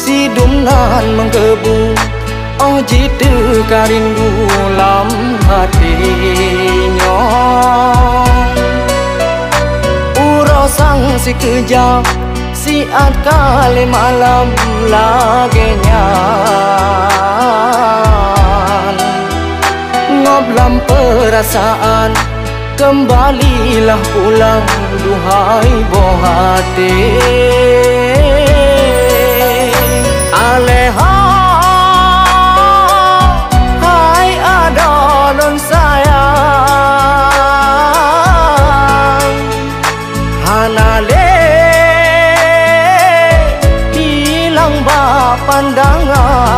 si dumnan menggebu, oh jitu karindu lam hatinya. Urau sang si kejam, si at kali malam lagenya. Ngoblam perasaan, kembalilah pulang duhai bohate. Aleha, hai adon sayang, hanale hilang ba pandangan.